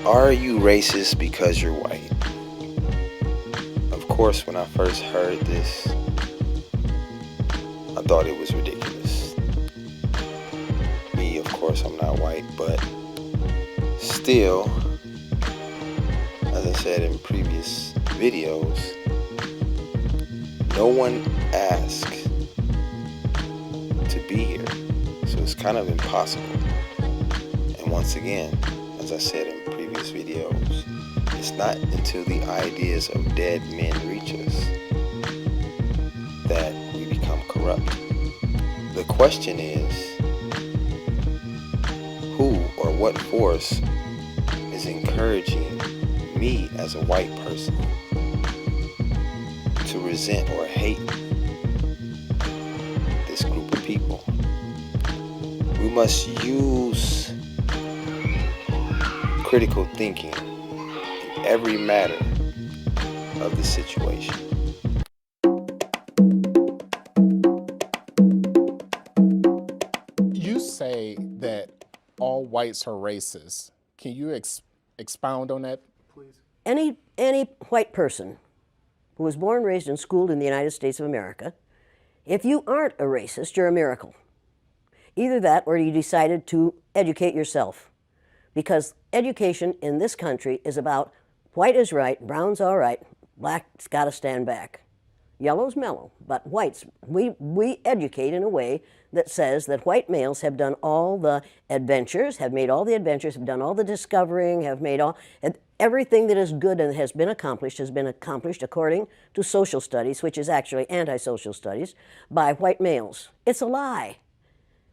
Are you racist because you're white? Of course, when I first heard this, I thought it was ridiculous. Me, of course, I'm not white, but still, as I said in previous videos, no one asked to be here, so it's kind of impossible. And once again, as I said in previous videos, it's not until the ideas of dead men reach us that we become corrupt. The question is, who or what force is encouraging me as a white person to resent or hate this group of people? We must use critical thinking in every matter of the situation. You say that all whites are racist. Can you expound on that, please? Any white person who was born, raised, and schooled in the United States of America, if you aren't a racist, you're a miracle. Either that or you decided to educate yourself. Because education in this country is about white is right, brown's all right, black's got to stand back. Yellow's mellow, but whites, we educate in a way that says that white males have done all the adventures, have made all the adventures, have done all the discovering, have made all, everything that is good and has been accomplished according to social studies, which is actually anti-social studies, by white males. It's a lie.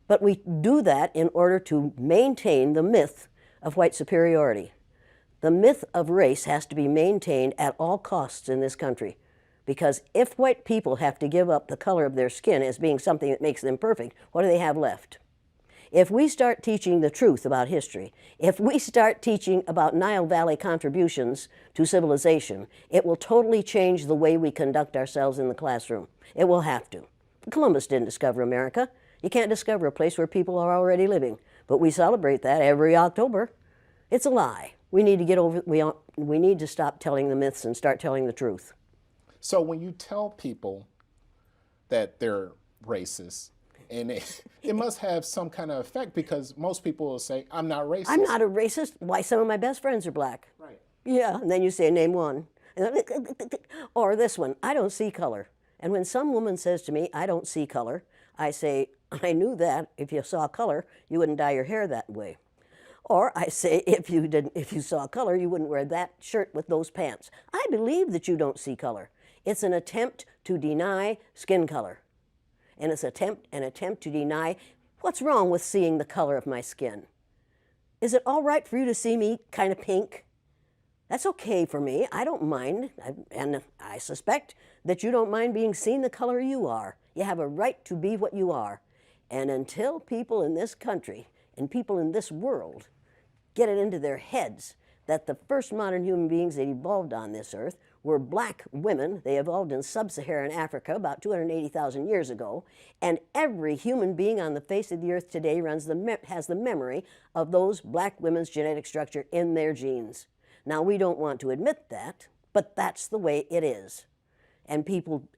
But we do that in order to maintain the myth of white superiority. The myth of race has to be maintained at all costs in this country. Because if white people have to give up the color of their skin as being something that makes them perfect, what do they have left? If we start teaching the truth about history, if we start teaching about Nile Valley contributions to civilization, it will totally change the way we conduct ourselves in the classroom. It will have to. Columbus didn't discover America. You can't discover a place where people are already living. But we celebrate that every October. It's a lie. We need to get over, we need to stop telling the myths and start telling the truth. So when you tell people that they're racist, and it must have some kind of effect, because most people will say, I'm not racist. I'm not a racist. Why, some of my best friends are black. Right. Yeah, and then you say, name one. Or this one, I don't see color. And when some woman says to me, I don't see color, I say, I knew that. If you saw color, you wouldn't dye your hair that way. Or I say, if you saw color, you wouldn't wear that shirt with those pants. I believe that you don't see color. It's an attempt to deny skin color. And it's an attempt to deny what's wrong with seeing the color of my skin. Is it all right for you to see me kind of pink? That's okay for me. I don't mind. And I suspect that you don't mind being seen the color you are. You have a right to be what you are. And until people in this country and people in this world get it into their heads that the first modern human beings that evolved on this earth were black women. They evolved in sub-Saharan Africa about 280,000 years ago, and every human being on the face of the earth today has the memory of those black women's genetic structure in their genes. Now, we don't want to admit that, but that's the way it is. And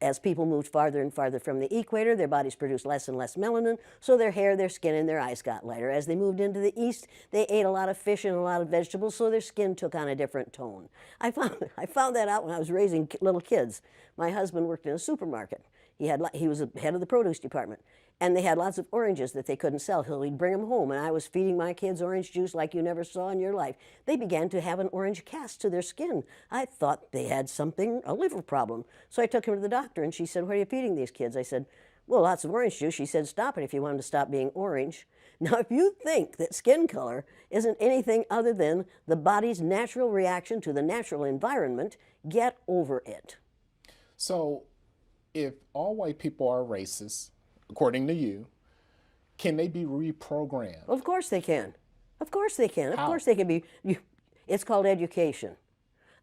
as people moved farther and farther from the equator, their bodies produced less and less melanin, so their hair, their skin, and their eyes got lighter. As they moved into the east, they ate a lot of fish and a lot of vegetables, so their skin took on a different tone. I found that out when I was raising little kids. My husband worked in a supermarket. He was the head of the produce department. And they had lots of oranges that they couldn't sell, so he'd bring them home. And I was feeding my kids orange juice like you never saw in your life. They began to have an orange cast to their skin. I thought they had a liver problem. So I took him to the doctor, and she said, what are you feeding these kids? I said, well, lots of orange juice. She said, stop it if you want them to stop being orange. Now, if you think that skin color isn't anything other than the body's natural reaction to the natural environment, get over it. So if all white people are racist, according to you, can they be reprogrammed? Of course they can. Of course they can. Of How? course they can be. It's called education.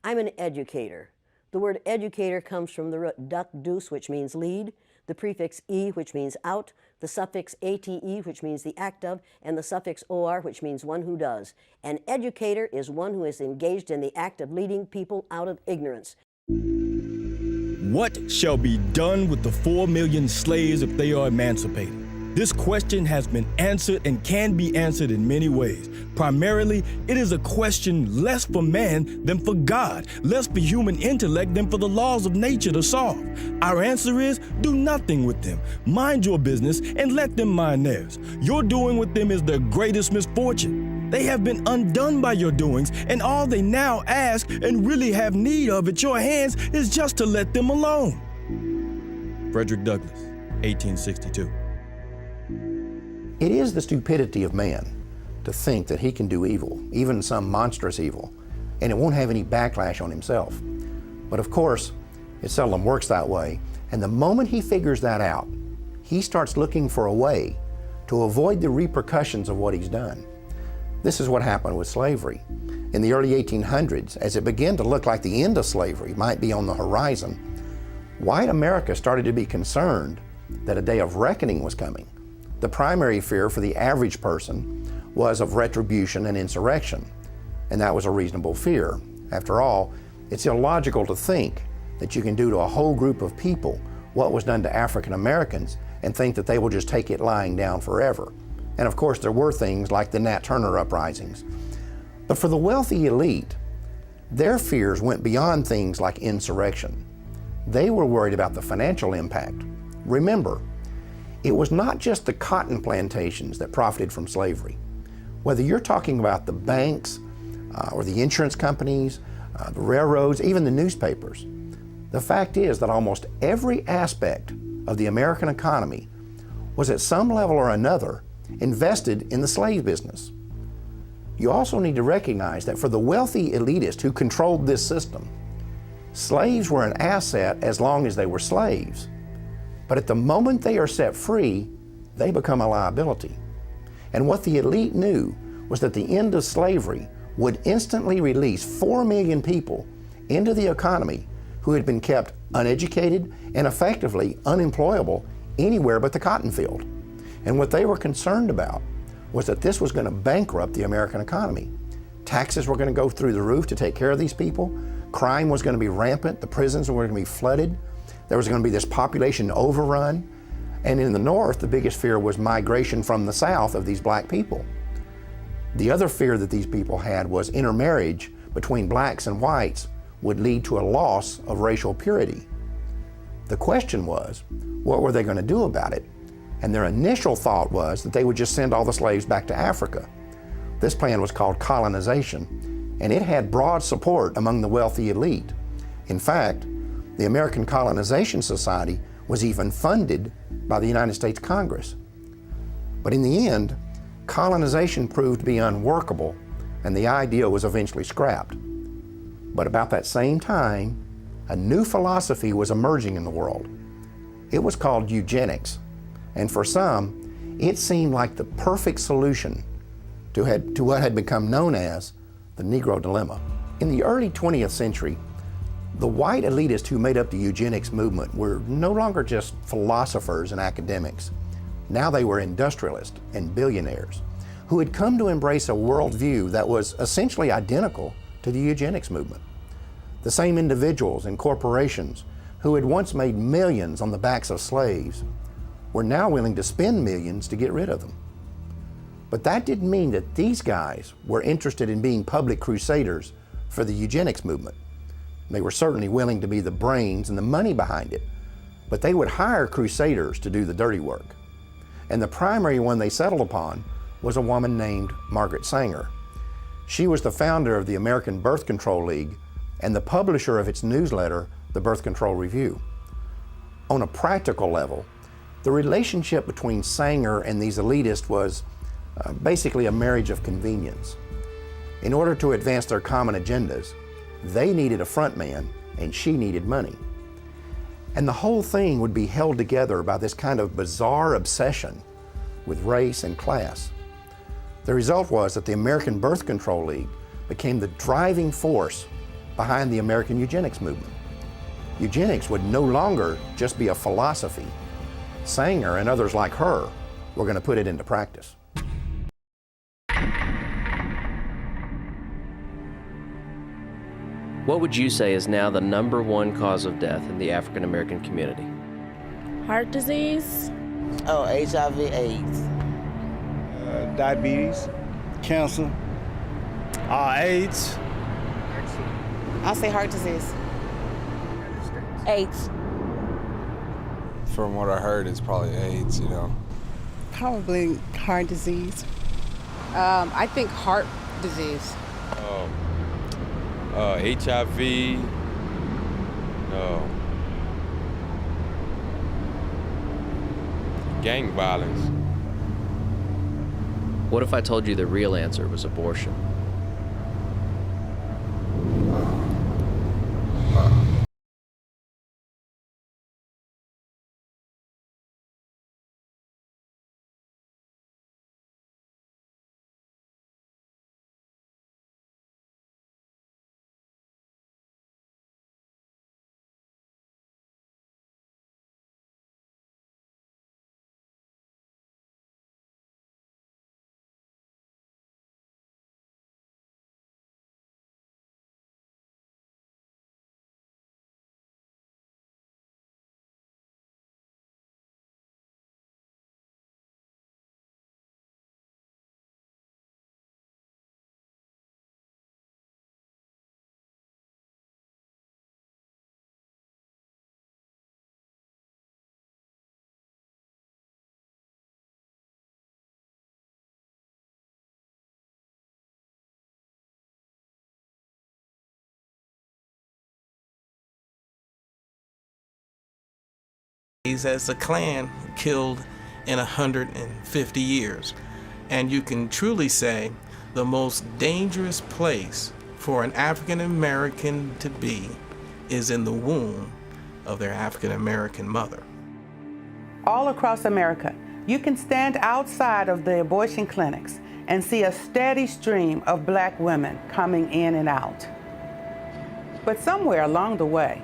I'm an educator. The word educator comes from the root duck deuce, which means lead. the prefix e, which means out, the suffix ate, which means the act of, and the suffix or, which means one who does. An educator is one who is engaged in the act of leading people out of ignorance. What shall be done with the 4 million slaves if they are emancipated? This question has been answered and can be answered in many ways. Primarily, it is a question less for man than for God, less for human intellect than for the laws of nature to solve. Our answer is, do nothing with them. Mind your business and let them mind theirs. Your doing with them is their greatest misfortune. They have been undone by your doings, and all they now ask and really have need of at your hands is just to let them alone. Frederick Douglass, 1862. It is the stupidity of man to think that he can do evil, even some monstrous evil, and it won't have any backlash on himself. But of course, it seldom works that way, and the moment he figures that out, he starts looking for a way to avoid the repercussions of what he's done. This is what happened with slavery. In the early 1800s, as it began to look like the end of slavery might be on the horizon, white America started to be concerned that a day of reckoning was coming. The primary fear for the average person was of retribution and insurrection, and that was a reasonable fear. After all, it's illogical to think that you can do to a whole group of people what was done to African Americans and think that they will just take it lying down forever. And of course, there were things like the Nat Turner uprisings. But for the wealthy elite, their fears went beyond things like insurrection. They were worried about the financial impact. Remember, it was not just the cotton plantations that profited from slavery. Whether you're talking about the banks or the insurance companies, the railroads, even the newspapers, the fact is that almost every aspect of the American economy was at some level or another invested in the slave business. You also need to recognize that for the wealthy elitists who controlled this system, slaves were an asset as long as they were slaves. But at the moment they are set free, they become a liability. And what the elite knew was that the end of slavery would instantly release 4 million people into the economy who had been kept uneducated and effectively unemployable anywhere but the cotton field. And what they were concerned about was that this was going to bankrupt the American economy. Taxes were going to go through the roof to take care of these people. Crime was going to be rampant. The prisons were going to be flooded. There was going to be this population overrun. And in the North, the biggest fear was migration from the South of these black people. The other fear that these people had was intermarriage between blacks and whites would lead to a loss of racial purity. The question was, what were they going to do about it? And their initial thought was that they would just send all the slaves back to Africa. This plan was called colonization, and it had broad support among the wealthy elite. In fact, the American Colonization Society was even funded by the United States Congress. But in the end, colonization proved to be unworkable, and the idea was eventually scrapped. But about that same time, a new philosophy was emerging in the world. It was called eugenics, and for some, it seemed like the perfect solution to what had become known as the Negro dilemma. In the early 20th century, the white elitists who made up the eugenics movement were no longer just philosophers and academics. Now they were industrialists and billionaires who had come to embrace a worldview that was essentially identical to the eugenics movement. The same individuals and corporations who had once made millions on the backs of slaves were now willing to spend millions to get rid of them. But that didn't mean that these guys were interested in being public crusaders for the eugenics movement. They were certainly willing to be the brains and the money behind it, but they would hire crusaders to do the dirty work. And the primary one they settled upon was a woman named Margaret Sanger. She was the founder of the American Birth Control League and the publisher of its newsletter, the Birth Control Review. On a practical level, the relationship between Sanger and these elitists was basically a marriage of convenience. In order to advance their common agendas, they needed a front man and she needed money. And the whole thing would be held together by this kind of bizarre obsession with race and class. The result was that the American Birth Control League became the driving force behind the American eugenics movement. Eugenics would no longer just be a philosophy, Sanger and others like her were going to put it into practice. What would you say is now the #1 cause of death in the African American community? Heart disease. Oh, HIV/AIDS. Diabetes, cancer, AIDS. I'll say heart disease. AIDS. From what I heard, it's probably AIDS, you know. Probably heart disease. I think heart disease. HIV. Gang violence. What if I told you the real answer was abortion? As a Klan killed in 150 years. And you can truly say the most dangerous place for an African American to be is in the womb of their African American mother. All across America, you can stand outside of the abortion clinics and see a steady stream of black women coming in and out. But somewhere along the way,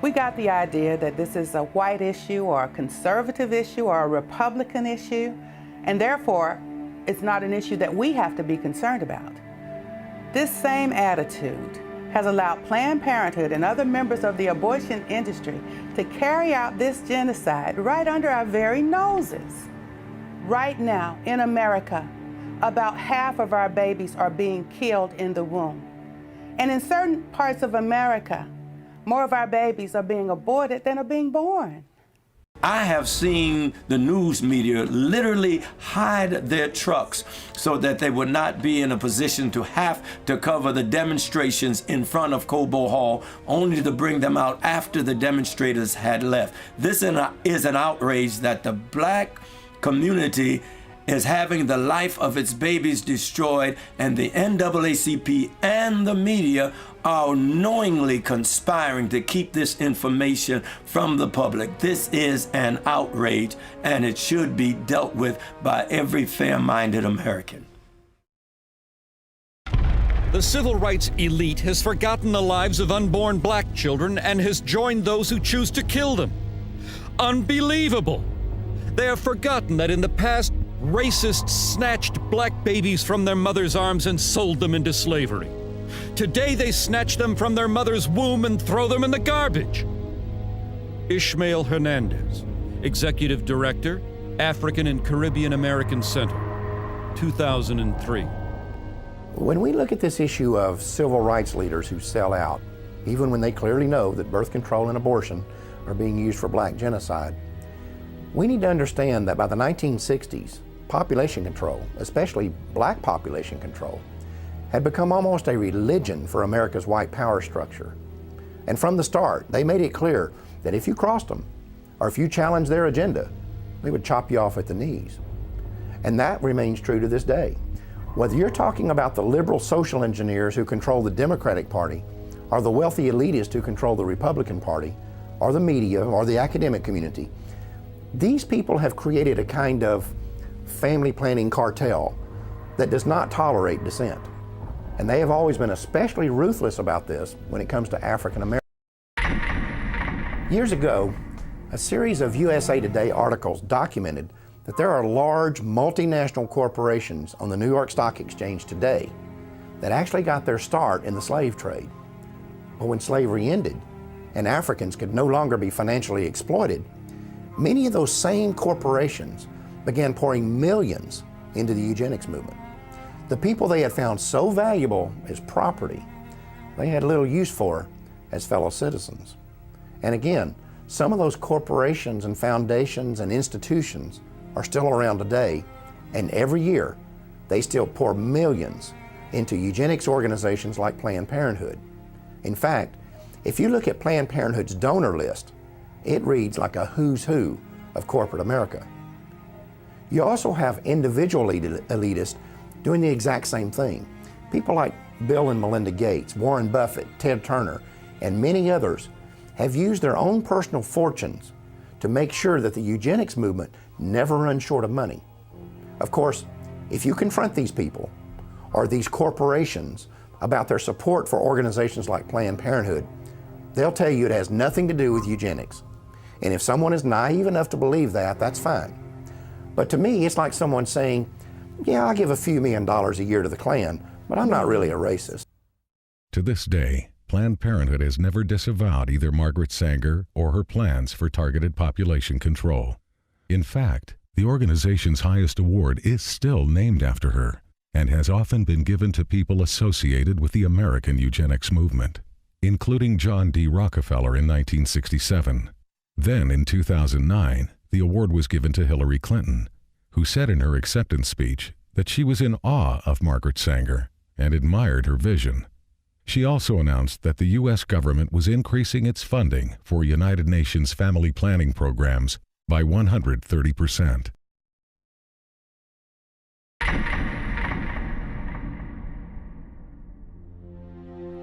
we got the idea that this is a white issue or a conservative issue or a Republican issue, and therefore, it's not an issue that we have to be concerned about. This same attitude has allowed Planned Parenthood and other members of the abortion industry to carry out this genocide right under our very noses. Right now, in America, about half of our babies are being killed in the womb. And in certain parts of America, more of our babies are being aborted than are being born. I have seen the news media literally hide their trucks so that they would not be in a position to have to cover the demonstrations in front of Cobo Hall, only to bring them out after the demonstrators had left. This is an outrage that the black community is having the life of its babies destroyed, and the NAACP and the media are knowingly conspiring to keep this information from the public. This is an outrage, and it should be dealt with by every fair-minded American. The civil rights elite has forgotten the lives of unborn black children and has joined those who choose to kill them. Unbelievable! They have forgotten that in the past, racists snatched black babies from their mother's arms and sold them into slavery. Today they snatch them from their mother's womb and throw them in the garbage. Ishmael Hernandez, Executive Director, African and Caribbean American Center, 2003. When we look at this issue of civil rights leaders who sell out, even when they clearly know that birth control and abortion are being used for black genocide, we need to understand that by the 1960s, population control, especially black population control, had become almost a religion for America's white power structure. And from the start, they made it clear that if you crossed them, or if you challenged their agenda, they would chop you off at the knees. And that remains true to this day. Whether you're talking about the liberal social engineers who control the Democratic Party, or the wealthy elitists who control the Republican Party, or the media, or the academic community, these people have created a kind of family planning cartel that does not tolerate dissent. And they have always been especially ruthless about this when it comes to African Americans. Years ago, A series of USA Today articles documented that there are large multinational corporations on the New York Stock Exchange today that actually got their start in the slave trade. But when slavery ended and Africans could no longer be financially exploited, many of those same corporations began pouring millions into the eugenics movement. The people they had found so valuable as property, they had little use for as fellow citizens. And again, some of those corporations and foundations and institutions are still around today, and every year they still pour millions into eugenics organizations like Planned Parenthood. In fact, if you look at Planned Parenthood's donor list, it reads like a who's who of corporate America. You also have individual elitists doing the exact same thing. People like Bill and Melinda Gates, Warren Buffett, Ted Turner, and many others have used their own personal fortunes to make sure that the eugenics movement never runs short of money. Of course, if you confront these people or these corporations about their support for organizations like Planned Parenthood, they'll tell you it has nothing to do with eugenics. And if someone is naive enough to believe that, that's fine. But to me, it's like someone saying, yeah, I'll give a few $1 million a year to the Klan, but I'm not really a racist. To this day, Planned Parenthood has never disavowed either Margaret Sanger or her plans for targeted population control. In fact, the organization's highest award is still named after her and has often been given to people associated with the American eugenics movement, including John D. Rockefeller in 1967. Then, in 2009, the award was given to Hillary Clinton, who said in her acceptance speech that she was in awe of Margaret Sanger and admired her vision. She also announced that the U.S. government was increasing its funding for United Nations family planning programs by 130%.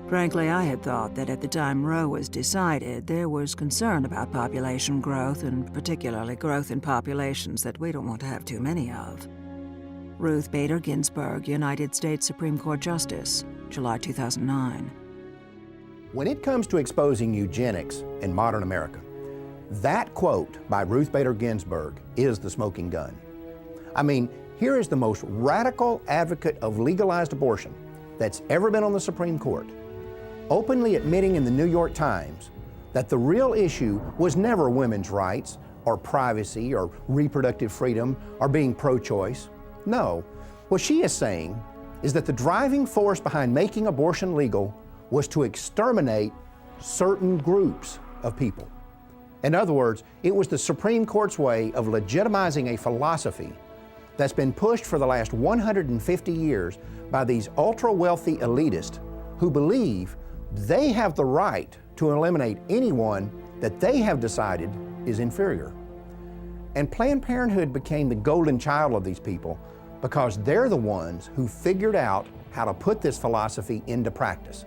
Frankly, I had thought that at the time Roe was decided, there was concern about population growth, and particularly growth in populations that we don't want to have too many of. Ruth Bader Ginsburg, United States Supreme Court Justice, July 2009. When it comes to exposing eugenics in modern America, that quote by Ruth Bader Ginsburg is the smoking gun. I mean, here is the most radical advocate of legalized abortion that's ever been on the Supreme Court, openly admitting in the New York Times that the real issue was never women's rights or privacy or reproductive freedom or being pro-choice. No, what she is saying is that the driving force behind making abortion legal was to exterminate certain groups of people. In other words, it was the Supreme Court's way of legitimizing a philosophy that's been pushed for the last 150 years by these ultra-wealthy elitists who believe they have the right to eliminate anyone that they have decided is inferior. And Planned Parenthood became the golden child of these people because they're the ones who figured out how to put this philosophy into practice.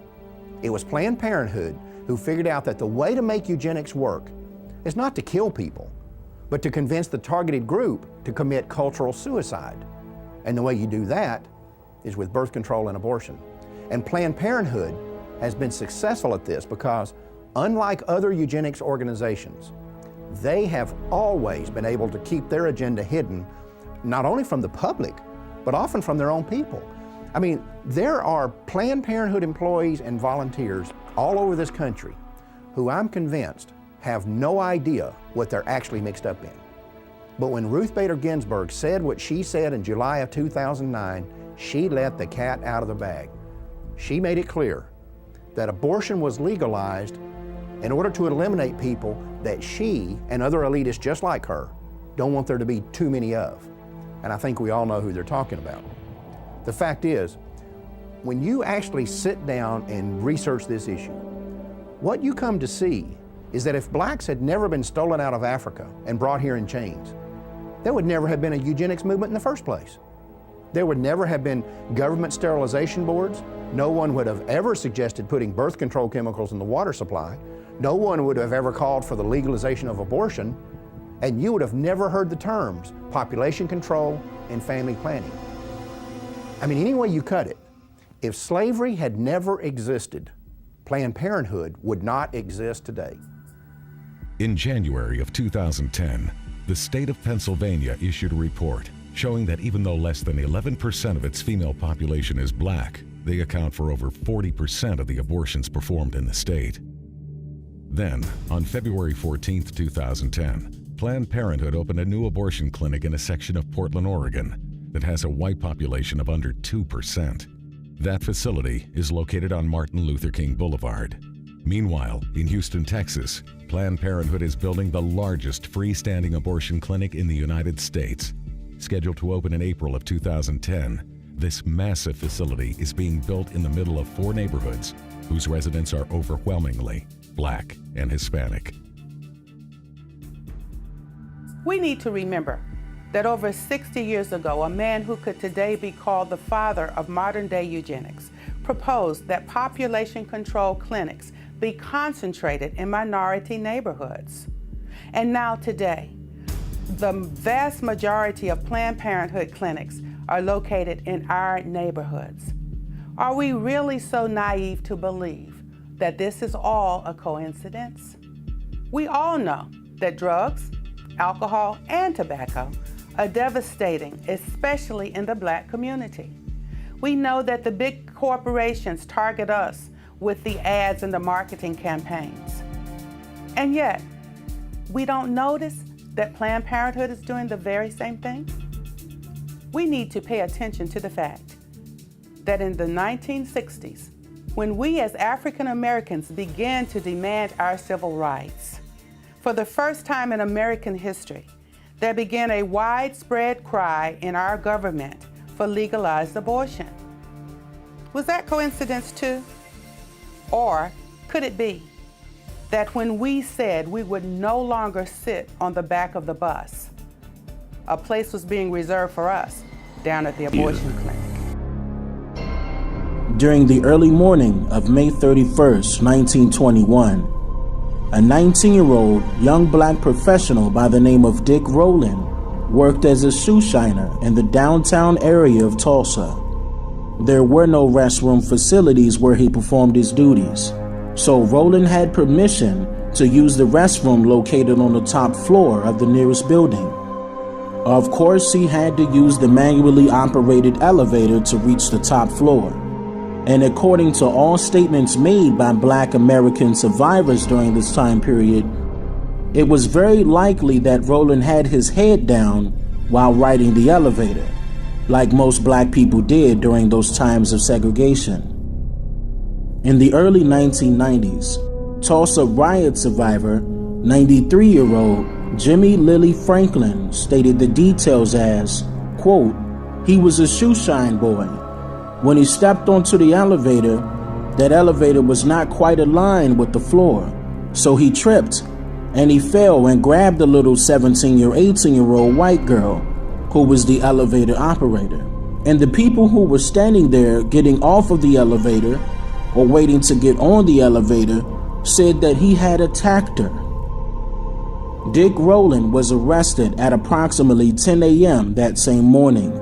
It was Planned Parenthood who figured out that the way to make eugenics work is not to kill people, but to convince the targeted group to commit cultural suicide. And the way you do that is with birth control and abortion. And Planned Parenthood has been successful at this because, unlike other eugenics organizations, they have always been able to keep their agenda hidden, not only from the public, but often from their own people. I mean, there are Planned Parenthood employees and volunteers all over this country who I'm convinced have no idea what they're actually mixed up in. But when Ruth Bader Ginsburg said what she said in July of 2009, she let the cat out of the bag. She made it clear that abortion was legalized in order to eliminate people that she and other elitists just like her don't want there to be too many of. And I think we all know who they're talking about. The fact is, when you actually sit down and research this issue, what you come to see is that if blacks had never been stolen out of Africa and brought here in chains, there would never have been a eugenics movement in the first place. There would never have been government sterilization boards. No one would have ever suggested putting birth control chemicals in the water supply. No one would have ever called for the legalization of abortion. And you would have never heard the terms population control and family planning. I mean, any way you cut it, if slavery had never existed, Planned Parenthood would not exist today. In January of 2010, the state of Pennsylvania issued a report showing that even though less than 11% of its female population is black, they account for over 40% of the abortions performed in the state. Then, on February 14, 2010, Planned Parenthood opened a new abortion clinic in a section of Portland, Oregon that has a white population of under 2%. That facility is located on Martin Luther King Boulevard. Meanwhile, in Houston, Texas, Planned Parenthood is building the largest freestanding abortion clinic in the United States. Scheduled to open in April of 2010, this massive facility is being built in the middle of 4 neighborhoods whose residents are overwhelmingly Black and Hispanic. We need to remember that over 60 years ago, a man who could today be called the father of modern-day eugenics proposed that population control clinics be concentrated in minority neighborhoods. And now today, the vast majority of Planned Parenthood clinics are located in our neighborhoods. Are we really so naive to believe that this is all a coincidence? We all know that drugs, alcohol, and tobacco are devastating, especially in the Black community. We know that the big corporations target us with the ads and the marketing campaigns. And yet, we don't notice that Planned Parenthood is doing the very same thing? We need to pay attention to the fact that in the 1960s, when we as African Americans began to demand our civil rights, for the first time in American history, there began a widespread cry in our government for legalized abortion. Was that coincidence too? Or could it be that when we said we would no longer sit on the back of the bus, a place was being reserved for us down at the abortion clinic? During the early morning of May 31st, 1921, a 19-year-old young Black professional by the name of Dick Rowland worked as a shoe shiner in the downtown area of Tulsa. There were no restroom facilities where he performed his duties, so Rowland had permission to use the restroom located on the top floor of the nearest building. Of course, he had to use the manually operated elevator to reach the top floor. And according to all statements made by Black American survivors during this time period, it was very likely that Rowland had his head down while riding the elevator, like most Black people did during those times of segregation. In the early 1990s, Tulsa riot survivor, 93-year-old Jimmy Lilly Franklin stated the details as, quote, "He was a shoe shine boy. When he stepped onto the elevator, that elevator was not quite aligned with the floor, so he tripped and he fell and grabbed the little 18-year-old white girl who was the elevator operator. And the people who were standing there getting off of the elevator or waiting to get on the elevator said that he had attacked her." Dick Rowland was arrested at approximately 10 a.m. that same morning.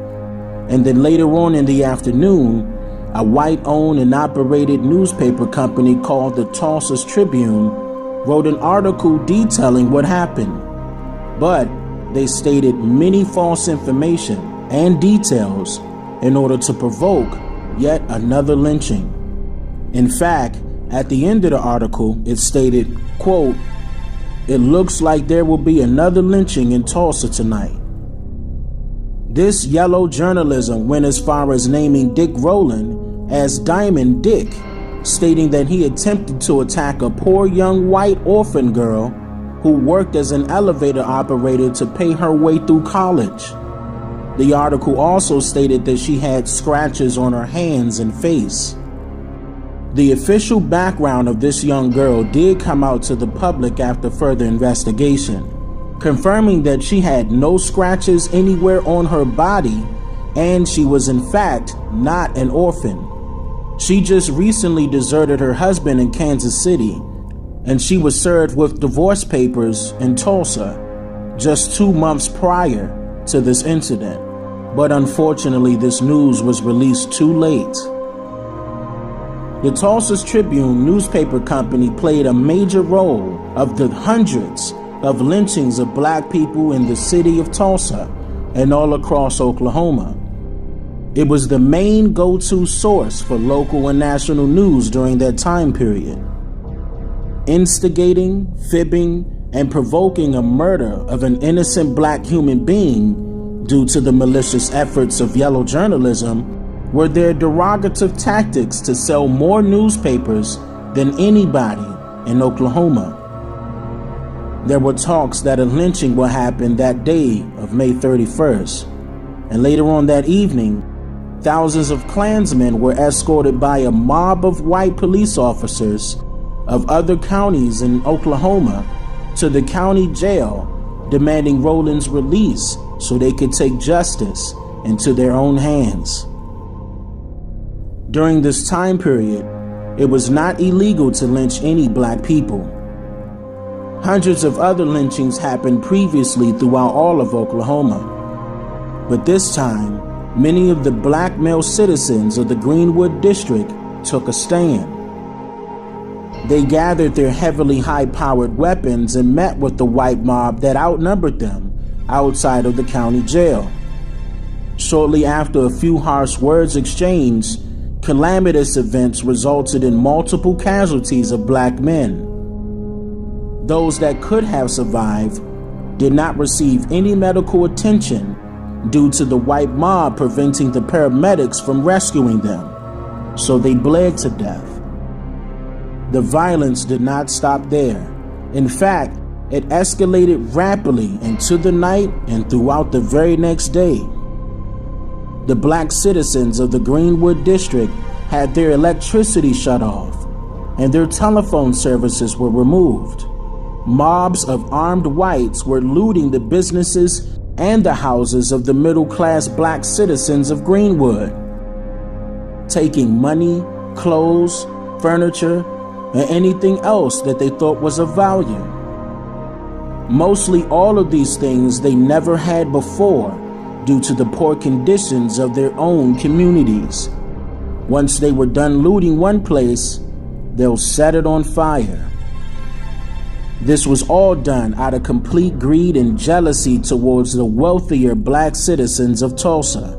And then later on in the afternoon, a white-owned and operated newspaper company called the Tulsa Tribune wrote an article detailing what happened. But they stated many false information and details in order to provoke yet another lynching. In fact, at the end of the article, it stated, quote, "It looks like there will be another lynching in Tulsa tonight." This yellow journalism went as far as naming Dick Rowland as Diamond Dick, stating that he attempted to attack a poor young white orphan girl who worked as an elevator operator to pay her way through college. The article also stated that she had scratches on her hands and face. The official background of this young girl did come out to the public after further investigation, confirming that she had no scratches anywhere on her body and she was in fact not an orphan. She just recently deserted her husband in Kansas City, and she was served with divorce papers in Tulsa just 2 months prior to this incident. But unfortunately, this news was released too late. The Tulsa Tribune newspaper company played a major role of the hundreds of lynchings of black people in the city of Tulsa and all across Oklahoma. It was the main go-to source for local and national news during that time period. Instigating, fibbing, and provoking a murder of an innocent black human being due to the malicious efforts of yellow journalism were their derogative tactics to sell more newspapers than anybody in Oklahoma. There were talks that a lynching would happen that day of May 31st, and later on that evening, thousands of Klansmen were escorted by a mob of white police officers of other counties in Oklahoma to the county jail, demanding Rowland's release so they could take justice into their own hands. During this time period, it was not illegal to lynch any black people. Hundreds of other lynchings happened previously throughout all of Oklahoma. But this time, many of the black male citizens of the Greenwood District took a stand. They gathered their heavily high-powered weapons and met with the white mob that outnumbered them outside of the county jail. Shortly after a few harsh words exchanged, calamitous events resulted in multiple casualties of black men. Those that could have survived did not receive any medical attention due to the white mob preventing the paramedics from rescuing them, so they bled to death. The violence did not stop there. In fact, it escalated rapidly into the night and throughout the very next day. The black citizens of the Greenwood District had their electricity shut off, and their telephone services were removed. Mobs of armed whites were looting the businesses and the houses of the middle-class black citizens of Greenwood, taking money, clothes, furniture, and anything else that they thought was of value. Mostly all of these things they never had before due to the poor conditions of their own communities. Once they were done looting one place, they'll set it on fire. This was all done out of complete greed and jealousy towards the wealthier black citizens of Tulsa.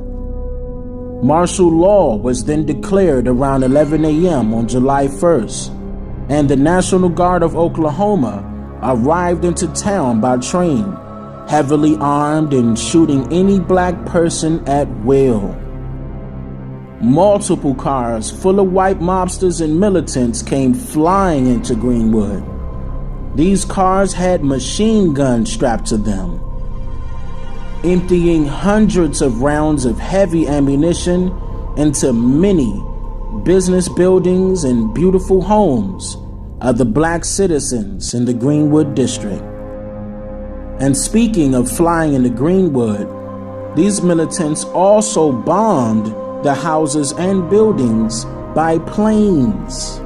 Martial law was then declared around 11 a.m. on July 1st, and the National Guard of Oklahoma arrived into town by train, heavily armed and shooting any black person at will. Multiple cars full of white mobsters and militants came flying into Greenwood. These cars had machine guns strapped to them, emptying hundreds of rounds of heavy ammunition into many business buildings and beautiful homes of the black citizens in the Greenwood District. And speaking of flying into Greenwood, these militants also bombed the houses and buildings by planes,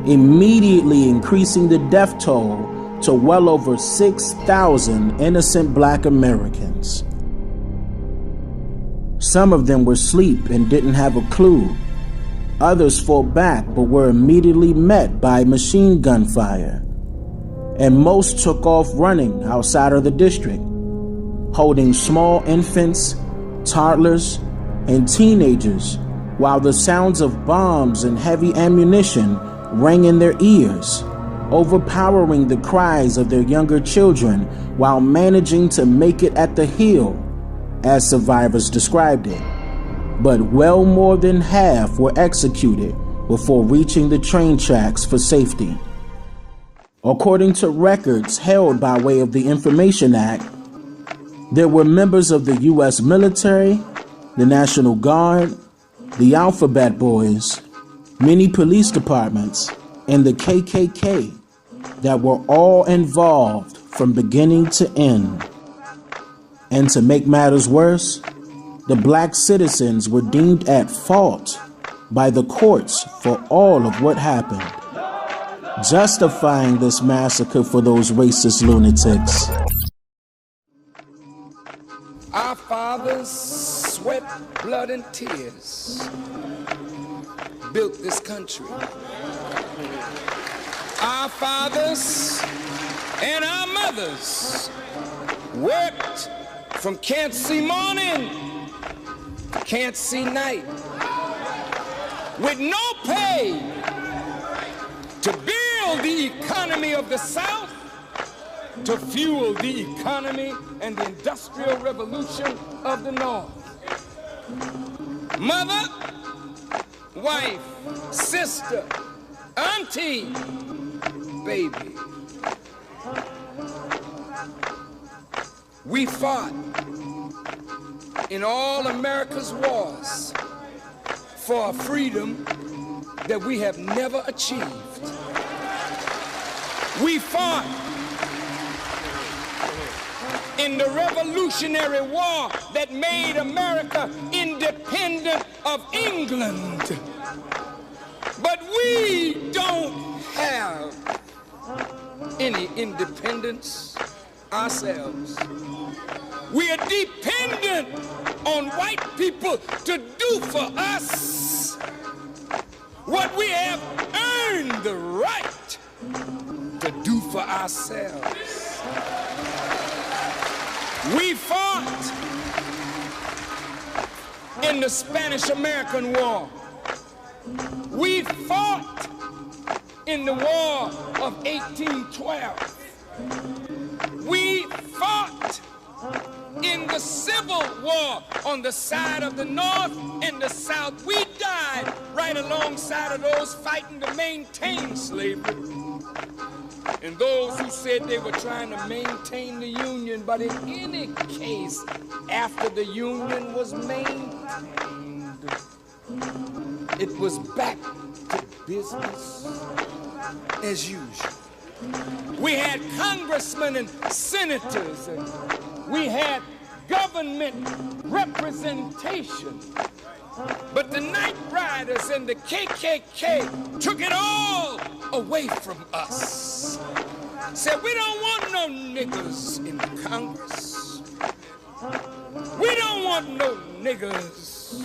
immediately increasing the death toll to well over 6,000 innocent black Americans. Some of them were asleep and didn't have a clue. Others fought back but were immediately met by machine gun fire. And most took off running outside of the district, holding small infants, toddlers, and teenagers, while the sounds of bombs and heavy ammunition rang in their ears, overpowering the cries of their younger children while managing to make it at the hill, as survivors described it. But well more than half were executed before reaching the train tracks for safety. According to records held by way of the Information Act, there were members of the U.S. military, the National Guard, the Alphabet Boys, many police departments, and the KKK that were all involved from beginning to end. And to make matters worse, the black citizens were deemed at fault by the courts for all of what happened, justifying this massacre for those racist lunatics. Our fathers sweat blood and tears built this country. Our fathers and our mothers worked from can't see morning to can't see night with no pay to build the economy of the South, to fuel the economy and the industrial revolution of the North. Mother, wife, sister, auntie, baby. We fought in all America's wars for a freedom that we have never achieved. We fought in the Revolutionary War that made America independent of England. But we don't have any independence ourselves. We are dependent on white people to do for us what we have earned the right to do for ourselves. We fought in the Spanish-American War. We fought in the War of 1812. We fought in the Civil War on the side of the North and the South. We died right alongside of those fighting to maintain slavery. And those who said they were trying to maintain the Union, but in any case, after the Union was maintained, it was back to business as usual. We had congressmen and senators, and we had government representation. But the Night Riders and the KKK took it all away from us. Said, we don't want no niggers in Congress. We don't want no niggers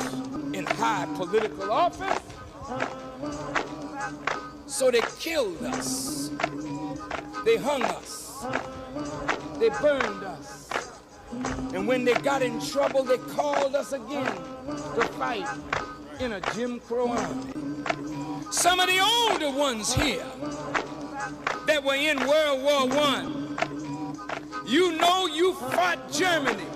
in high political office. So they killed us. They hung us. They burned us. And when they got in trouble, they called us again to fight in a Jim Crow army. Some of the older ones here that were in World War I, you know you fought Germany.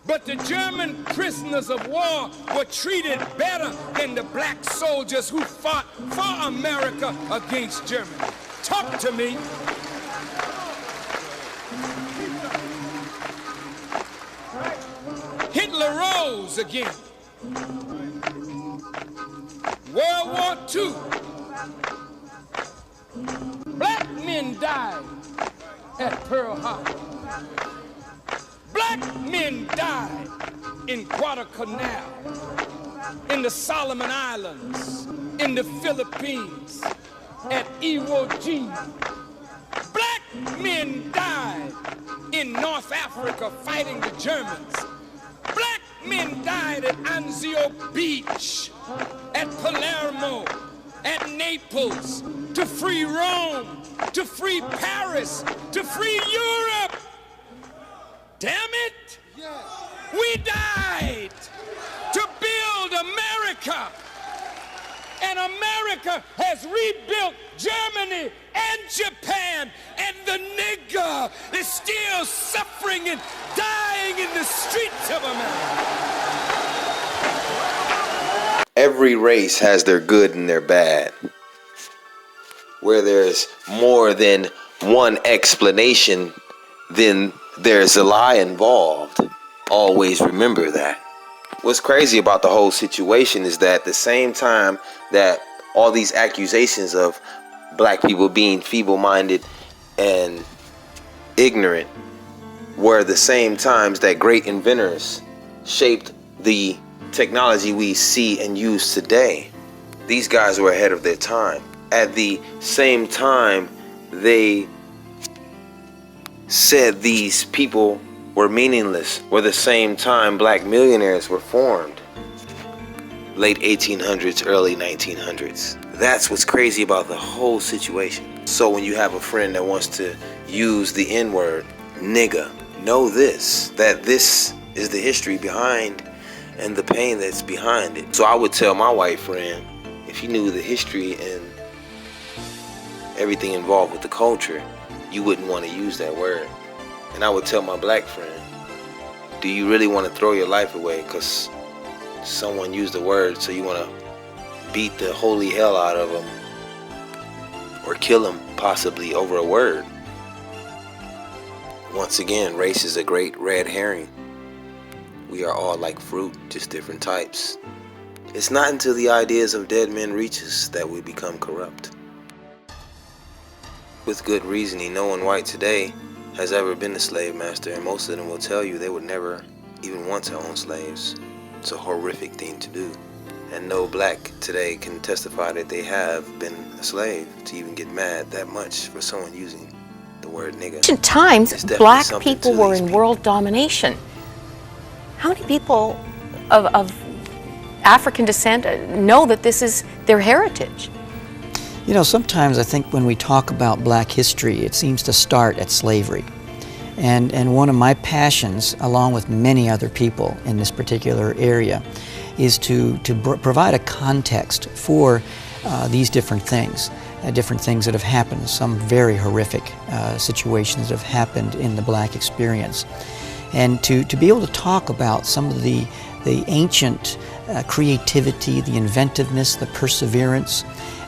But the German prisoners of war were treated better than the black soldiers who fought for America against Germany. Talk to me. Hitler rose again. World War II. Black men died at Pearl Harbor. Black men died in Guadalcanal, in the Solomon Islands, in the Philippines, at Iwo Jima. Black men died in North Africa fighting the Germans. Black men died at Anzio Beach, at Palermo, at Naples, to free Rome, to free Paris, to free Europe. Damn it! We died to build America. And America has rebuilt Germany and Japan. And the nigger is still suffering and dying in the streets of America. Every race has their good and their bad. Where there's more than one explanation, then there's a lie involved. Always remember that. What's crazy about the whole situation is that at the same time that all these accusations of black people being feeble-minded and ignorant were the same times that great inventors shaped the technology we see and use today. These guys were ahead of their time. At the same time, they said these people were meaningless, were the same time black millionaires were formed. late 1800s, early 1900s. That's what's crazy about the whole situation. So when you have a friend that wants to use the N-word, nigga, know this, that this is the history behind and the pain that's behind it. So I would tell my white friend, if you knew the history and everything involved with the culture, you wouldn't want to use that word. And I would tell my black friend, do you really want to throw your life away because someone used the word, so you want to beat the holy hell out of them or kill them possibly over a word? Once again, race is a great red herring. We are all like fruit, just different types. It's not until the ideas of dead men reach us that we become corrupt. With good reasoning, no one white today has ever been a slave master, and most of them will tell you they would never even want to own slaves. It's a horrific thing to do. And no black today can testify that they have been a slave to even get mad that much for someone using the word nigga. Ancient times, black people were in world domination. How many people of African descent know that this is their heritage? You know, sometimes I think when we talk about black history, it seems to start at slavery. And one of my passions, along with many other people in this particular area, is to provide a context for these different things that have happened, some very horrific situations that have happened in the black experience. And to be able to talk about some of the ancient creativity, the inventiveness, the perseverance,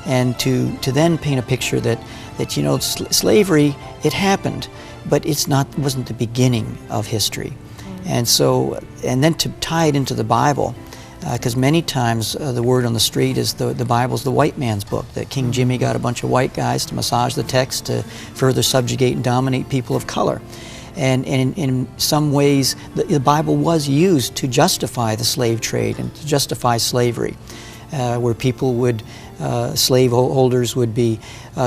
and to then paint a picture that you know, slavery, it happened, but wasn't the beginning of history. And so, and then to tie it into the Bible, because many times the word on the street is the Bible's the white man's book, that King Jimmy got a bunch of white guys to massage the text to further subjugate and dominate people of color. And in some ways, the Bible was used to justify the slave trade and to justify slavery, where people would, slaveholders would be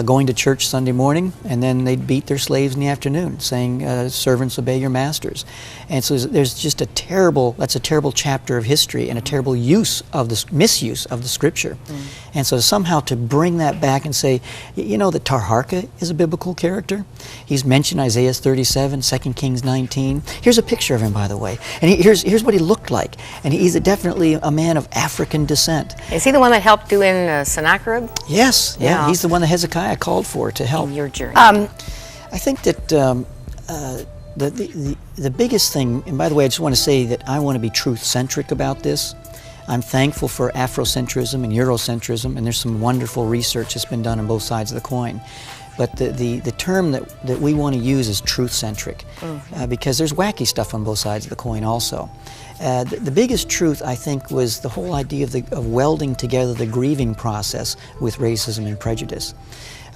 going to church Sunday morning, and then they'd beat their slaves in the afternoon, saying, servants, obey your masters. And so there's just that's a terrible chapter of history and a terrible misuse of the scripture. And so somehow to bring that back and say, you know that Taharka is a biblical character? He's mentioned Isaiah 37, 2 Kings 19. Here's a picture of him, by the way. And here's what he looked like. And he's definitely a man of African descent. Is he the one that helped doing Sennacherib? Yes, yeah. He's the one that Hezekiah called for to help. In your journey. I think that the biggest thing, and by the way, I just want to say that I want to be truth-centric about this. I'm thankful for Afrocentrism and Eurocentrism, and there's some wonderful research that's been done on both sides of the coin. But the term that we want to use is truth-centric, because there's wacky stuff on both sides of the coin also. The biggest truth, I think, was the whole idea of welding together the grieving process with racism and prejudice.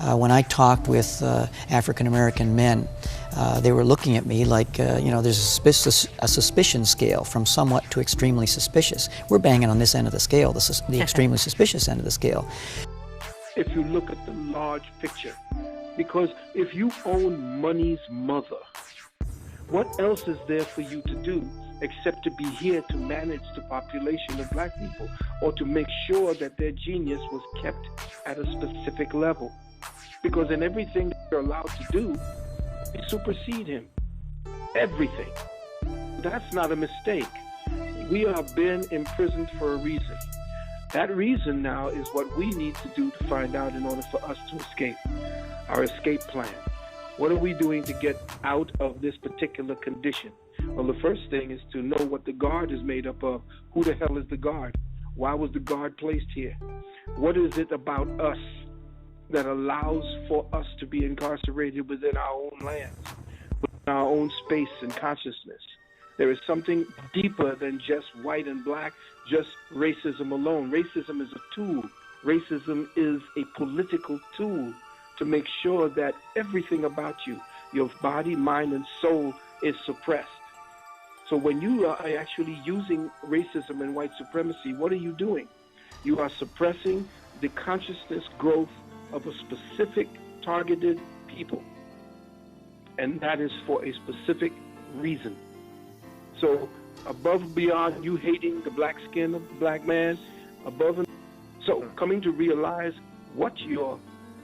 When I talked with African American men, they were looking at me like, you know, there's a suspicion scale from somewhat to extremely suspicious. We're banging on this end of the scale, the extremely suspicious end of the scale. If you look at the large picture, because if you own money's mother, what else is there for you to do except to be here to manage the population of black people, or to make sure that their genius was kept at a specific level? Because in everything that you're allowed to do, you supersede him. Everything. That's not a mistake. We have been imprisoned for a reason. That reason now is what we need to do to find out in order for us to escape. Our escape plan. What are we doing to get out of this particular condition? Well, the first thing is to know what the guard is made up of. Who the hell is the guard? Why was the guard placed here? What is it about us that allows for us to be incarcerated within our own lands, within our own space and consciousness? There is something deeper than just white and black, just racism alone. Racism is a tool. Racism is a political tool to make sure that everything about you, your body, mind, and soul, is suppressed. So when you are actually using racism and white supremacy, what are you doing? You are suppressing the consciousness growth of a specific targeted people. And that is for a specific reason. So above and beyond you hating the black skin of the black man, above and so coming to realize what your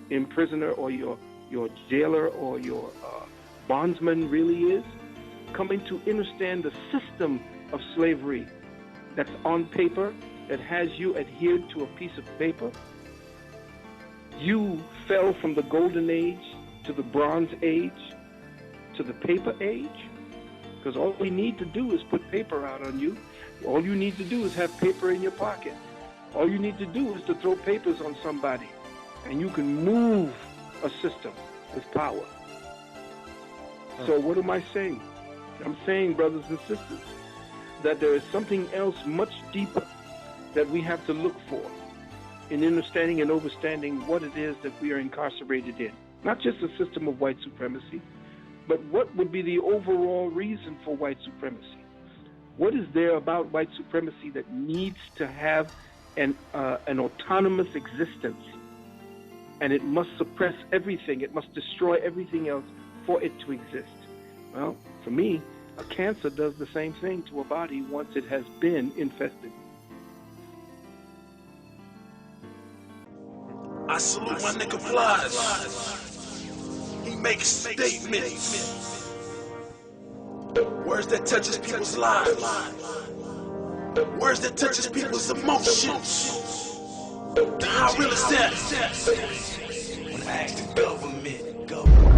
imprisoner or your jailer or your bondsman really is, coming to understand the system of slavery that's on paper, that has you adhered to a piece of paper. You fell from the golden age to the bronze age to the paper age, because all we need to do is put paper out on you. All you need to do is have paper in your pocket. All you need to do is to throw papers on somebody, and you can move a system with power. So what am I saying? I'm saying, brothers and sisters, that there is something else much deeper that we have to look for in understanding and understanding what it is that we are incarcerated in. Not just a system of white supremacy, but what would be the overall reason for white supremacy? What is there about white supremacy that needs to have an autonomous existence? And it must suppress everything. It must destroy everything else for it to exist. Well, for me, a cancer does the same thing to a body once it has been infested. I salute my nigga Flies. He makes statements. Words that touches people's lives. Words that touches people's emotions. How real is that? When I ask the government, go.